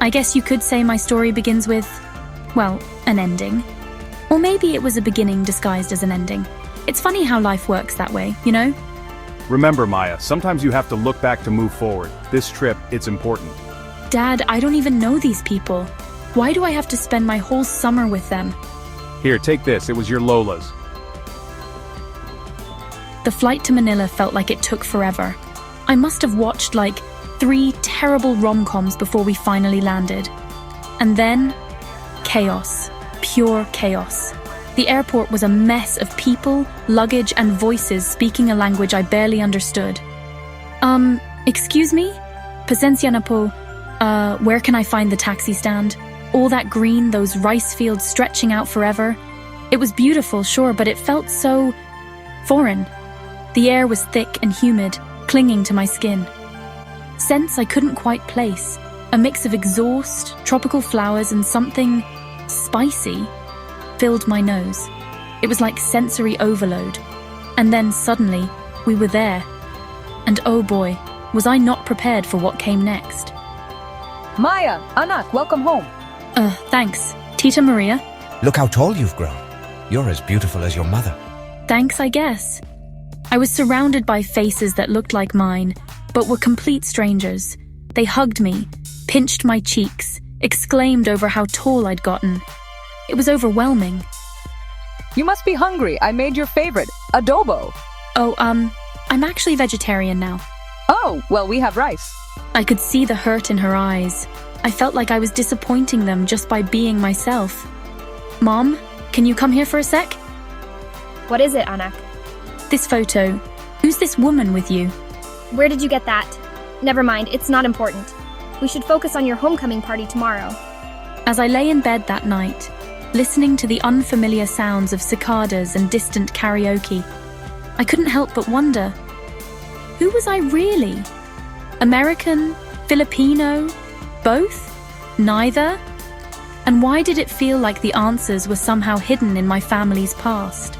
I guess you could say my story begins with, well, an ending. Or maybe it was a beginning disguised as an ending. It's funny how life works that way, you know? Remember, Maya, sometimes you have to look back to move forward. This trip, it's important. Dad, I don't even know these people. Why do I have to spend my whole summer with them? Here, take this. It was your Lola's. The flight to Manila felt like it took forever. I must have watched like 3 terrible rom-coms before we finally landed. And then, chaos. Pure chaos. The airport was a mess of people, luggage, and voices speaking a language I barely understood. Excuse me? Pasensya na po. Where can I find the taxi stand? All that green, those rice fields stretching out forever. It was beautiful, sure, but it felt so foreign. The air was thick and humid, clinging to my skin. Scents I couldn't quite place. A mix of exhaust, tropical flowers, and something spicy filled my nose. It was like sensory overload. And then suddenly, we were there. And oh boy, was I not prepared for what came next. Maya, anak, welcome home. Thanks. Tita Maria? Look how tall you've grown. You're as beautiful as your mother. Thanks, I guess. I was surrounded by faces that looked like mine, but were complete strangers. They hugged me, pinched my cheeks, exclaimed over how tall I'd gotten. It was overwhelming. You must be hungry. I made your favorite, adobo. Oh, I'm actually vegetarian now. Oh, well, we have rice. I could see the hurt in her eyes. I felt like I was disappointing them just by being myself. Mom, can you come here for a sec? What is it, Anak? This photo. Who's this woman with you? Where did you get that? Never mind, it's not important. We should focus on your homecoming party tomorrow. As I lay in bed that night, listening to the unfamiliar sounds of cicadas and distant karaoke, I couldn't help but wonder, who was I really? American? Filipino? Both? Neither? And why did it feel like the answers were somehow hidden in my family's past?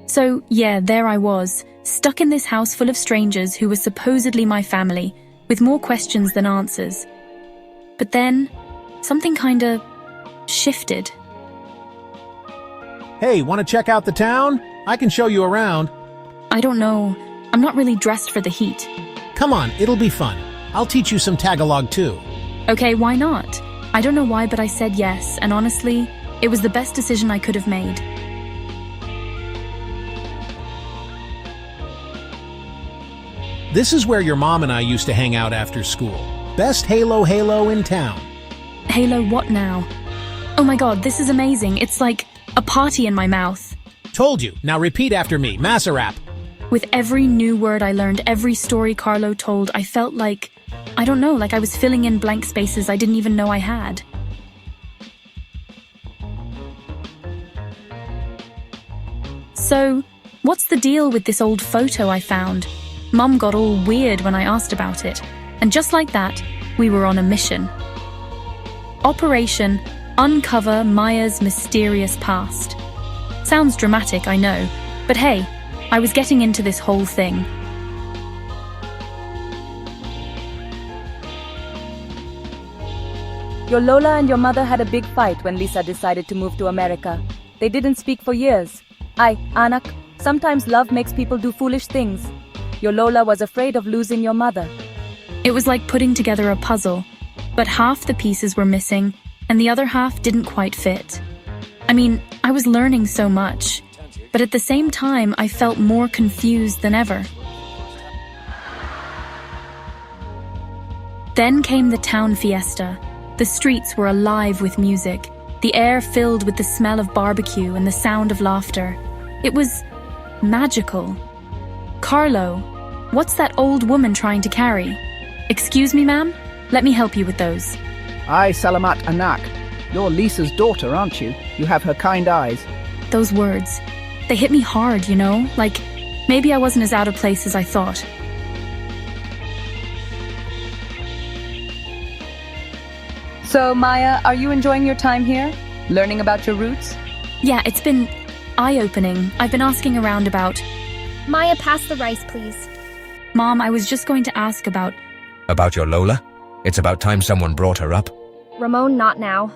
So, yeah, there I was, stuck in this house full of strangers who were supposedly my family, with more questions than answers. But then, something kinda shifted. Hey, want to check out the town? I can show you around. I don't know. I'm not really dressed for the heat. Come on, it'll be fun. I'll teach you some Tagalog too. Okay, why not? I don't know why, but I said yes, and honestly, it was the best decision I could have made. This is where your mom and I used to hang out after school. Best Halo in town. Halo what now? Oh my god, this is amazing. It's like a party in my mouth. Told you. Now repeat after me. Massa-rap. With every new word I learned, every story Carlo told, I felt like, I don't know, like I was filling in blank spaces I didn't even know I had. So, what's the deal with this old photo I found? Mum got all weird when I asked about it, and just like that, we were on a mission. Operation Uncover Maya's Mysterious Past. Sounds dramatic, I know, but hey, I was getting into this whole thing. Your Lola and your mother had a big fight when Lisa decided to move to America. They didn't speak for years. Anak, sometimes love makes people do foolish things. Your Lola was afraid of losing your mother. It was like putting together a puzzle, but half the pieces were missing, and the other half didn't quite fit. I mean, I was learning so much, but at the same time, I felt more confused than ever. Then came the town fiesta. The streets were alive with music, the air filled with the smell of barbecue and the sound of laughter. It was magical. Carlo, what's that old woman trying to carry? Excuse me, ma'am? Let me help you with those. Ay, Salamat Anak. You're Lisa's daughter, aren't you? You have her kind eyes. Those words, they hit me hard, you know? Like, maybe I wasn't as out of place as I thought. So, Maya, are you enjoying your time here? Learning about your roots? Yeah, it's been eye-opening. I've been asking around about Maya, pass the rice, please. Mom, I was just going to ask about... About your Lola? It's about time someone brought her up. Ramon, not now.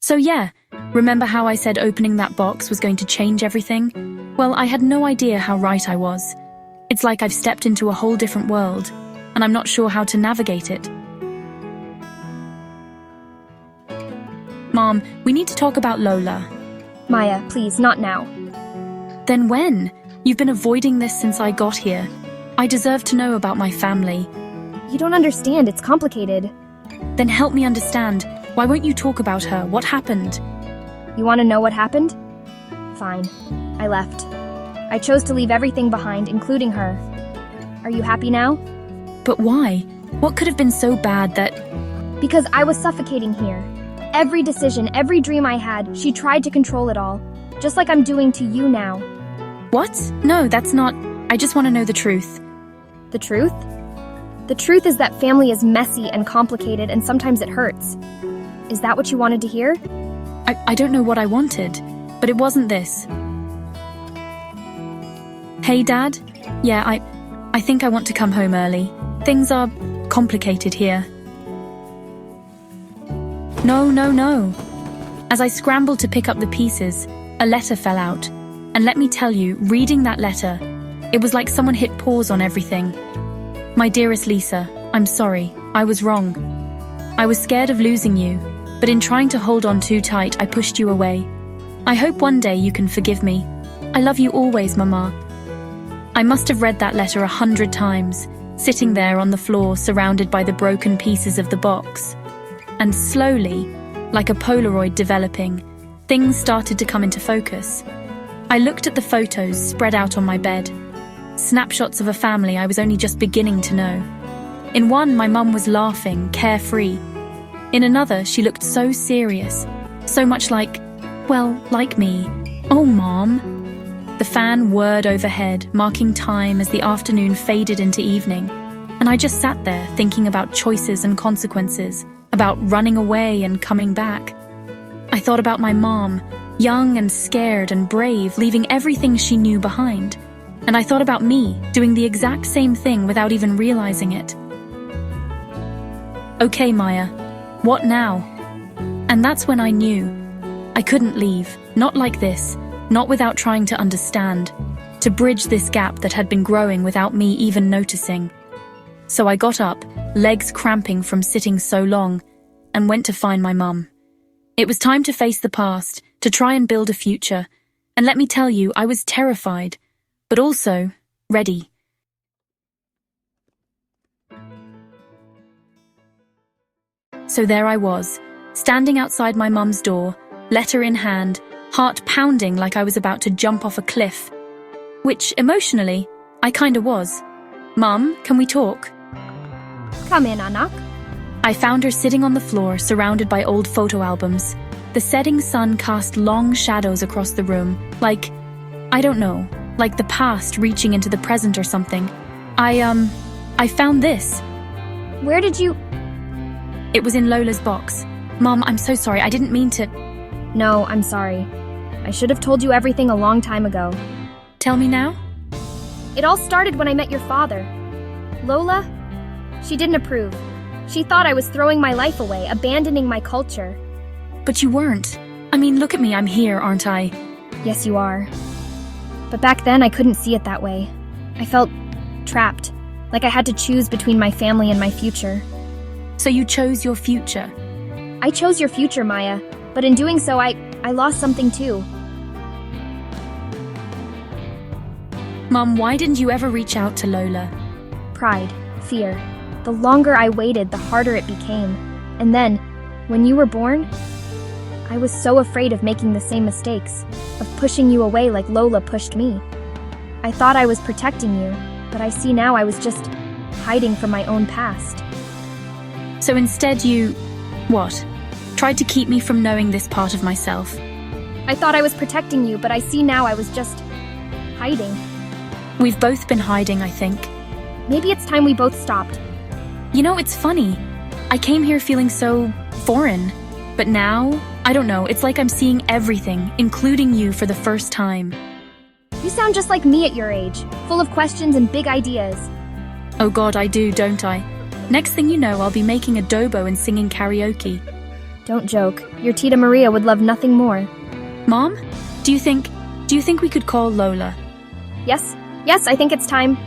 So yeah, remember how I said opening that box was going to change everything? Well, I had no idea how right I was. It's like I've stepped into a whole different world, and I'm not sure how to navigate it. Mom, we need to talk about Lola. Maya, please, not now. Then when? You've been avoiding this since I got here. I deserve to know about my family. You don't understand, it's complicated. Then help me understand. Why won't you talk about her? What happened? You want to know what happened? Fine. I left. I chose to leave everything behind, including her. Are you happy now? But why? What could have been so bad that... Because I was suffocating here. Every decision, every dream I had, she tried to control it all. Just like I'm doing to you now. What? No, that's not... I just want to know the truth. The truth? The truth is that family is messy and complicated, and sometimes it hurts. Is that what you wanted to hear? I don't know what I wanted, but it wasn't this. Hey, Dad? Yeah, I think I want to come home early. Things are complicated here. No. As I scrambled to pick up the pieces, a letter fell out. And let me tell you, reading that letter, it was like someone hit pause on everything. My dearest Lisa, I'm sorry. I was wrong. I was scared of losing you, but in trying to hold on too tight, I pushed you away. I hope one day you can forgive me. I love you always, Mama. I must have read that letter 100 times, sitting there on the floor surrounded by the broken pieces of the box. And slowly, like a Polaroid developing, things started to come into focus. I looked at the photos spread out on my bed, snapshots of a family I was only just beginning to know. In one, my mum was laughing, carefree. In another, she looked so serious, so much like, well, like me. Oh, Mom. The fan whirred overhead, marking time as the afternoon faded into evening. And I just sat there thinking about choices and consequences, about running away and coming back. I thought about my mom, young and scared and brave, leaving everything she knew behind. And I thought about me, doing the exact same thing without even realizing it. Okay, Maya, what now? And that's when I knew. I couldn't leave, not like this, not without trying to understand, to bridge this gap that had been growing without me even noticing. So I got up, legs cramping from sitting so long, and went to find my mum. It was time to face the past, to try and build a future. And let me tell you, I was terrified, but also ready. So there I was, standing outside my mum's door, letter in hand, heart pounding like I was about to jump off a cliff. Which, emotionally, I kinda was. Mum, can we talk? Come in, Anak. I found her sitting on the floor, surrounded by old photo albums. The setting sun cast long shadows across the room, like, I don't know, like the past reaching into the present or something. I found this. Where did you... It was in Lola's box. Mom, I'm so sorry, I didn't mean to... No, I'm sorry. I should have told you everything a long time ago. Tell me now? It all started when I met your father. Lola? She didn't approve. She thought I was throwing my life away, abandoning my culture. But you weren't. I mean, look at me, I'm here, aren't I? Yes, you are. But back then, I couldn't see it that way. I felt trapped, like I had to choose between my family and my future. So you chose your future? I chose your future, Maya, but in doing so, I lost something too. Mom, why didn't you ever reach out to Lola? Pride, fear. The longer I waited, the harder it became. And then, when you were born, I was so afraid of making the same mistakes, of pushing you away like Lola pushed me. I thought I was protecting you, but I see now I was just hiding from my own past. So instead you... what? Tried to keep me from knowing this part of myself. I thought I was protecting you, but I see now I was just hiding. We've both been hiding, I think. Maybe it's time we both stopped. You know, it's funny. I came here feeling so foreign. But now, I don't know, it's like I'm seeing everything, including you for the first time. You sound just like me at your age, full of questions and big ideas. Oh God, I do, don't I? Next thing you know, I'll be making adobo and singing karaoke. Don't joke. Your Tita Maria would love nothing more. Mom, do you think we could call Lola? Yes, I think it's time.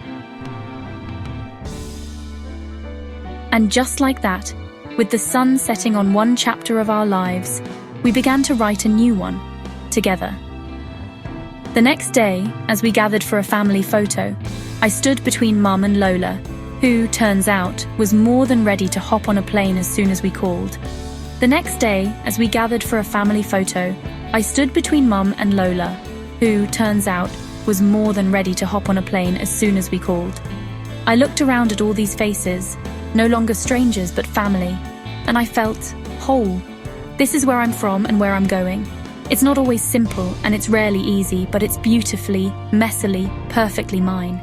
And just like that, with the sun setting on one chapter of our lives, we began to write a new one, together. The next day, as we gathered for a family photo, I stood between Mum and Lola, who, turns out, was more than ready to hop on a plane as soon as we called. The next day, as we gathered for a family photo, I stood between Mum and Lola, who, turns out, was more than ready to hop on a plane as soon as we called. I looked around at all these faces, no longer strangers but family, and I felt whole. This is where I'm from and where I'm going. It's not always simple and it's rarely easy, but it's beautifully, messily, perfectly mine.